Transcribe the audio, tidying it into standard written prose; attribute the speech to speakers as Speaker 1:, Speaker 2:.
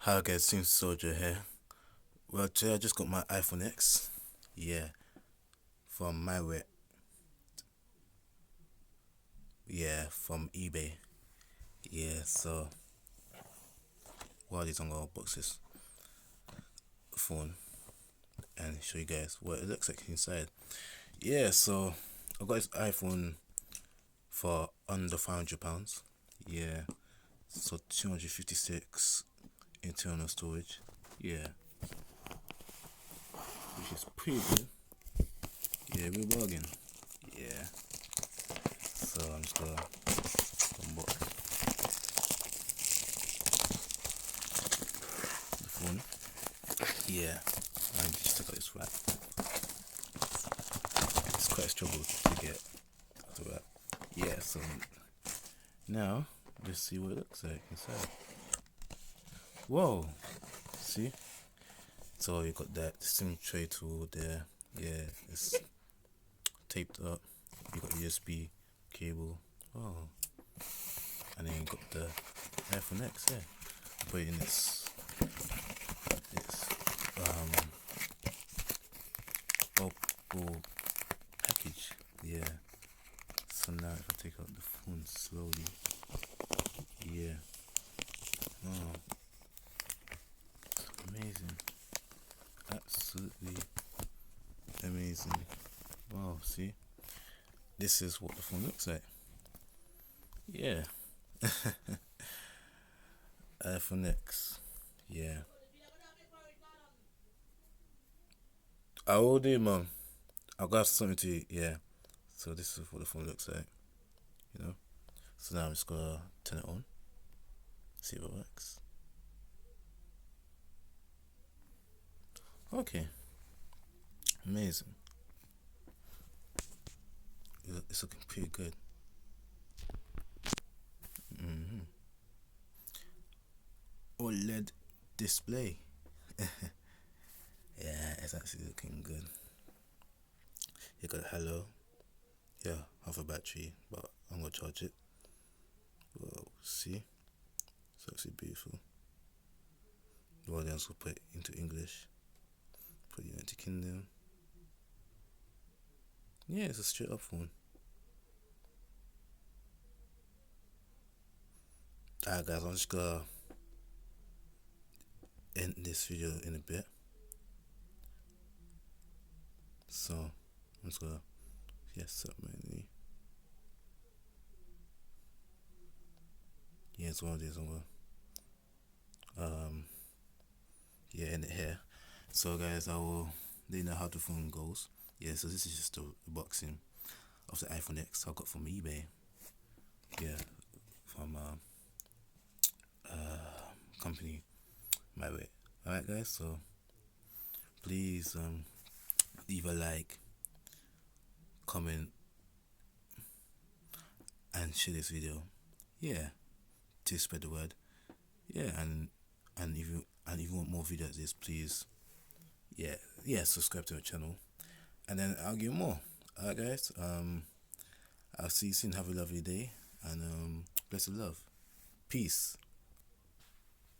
Speaker 1: Hi guys, seems Souljah here. Well, today I just got my iPhone X. Yeah, from My Wit. Yeah, from eBay. Yeah, so while these I'm gonna unbox this phone and show you guys what it looks like inside. Yeah, so I got this iPhone for under £500. Yeah, so 256 internal storage. Yeah, which is pretty good. Yeah, we're bargain. Yeah, so I'm just gonna unbox the phone. Yeah, and just take out this wrap. It's quite a struggle to get the wrap. Yeah, so now let's see what it looks like inside. Whoa, see? So you got that SIM tray tool there. Yeah, it's taped up. You got the USB cable. Oh, and then you got the iPhone X. Yeah, put it in this opal package. Yeah. So now if I take out the phone slowly, yeah. Oh, amazing. Absolutely amazing. Wow, see? This is what the phone looks like. Yeah. iPhone X. Yeah. I will do, mum. I'll got something to eat, yeah. So this is what the phone looks like, you know. So now I'm just gonna turn it on, see if it works. Okay, amazing. It's looking pretty good. OLED display. Yeah, it's actually looking good. You got hello. Yeah, half a battery, but I'm gonna charge it. Well, see, it's actually beautiful. Well, then also put it into English, put it into Kingdom. Yeah, it's a straight up phone. Alright guys, I'm just gonna end this video in a bit. So I'm just gonna set my yeah, it's one of these. I'm gonna end it here. So guys, I will let you know how the phone goes. Yeah, so this is just the unboxing of the iPhone X I got from eBay. Yeah, from company My Wit. Alright guys, so please leave a like, comment and share this video. Yeah, to spread the word. Yeah, and if you want more videos like this, please subscribe to the channel, and then I'll give more. Alright guys, I'll see you soon. Have a lovely day, and blessed love. Peace.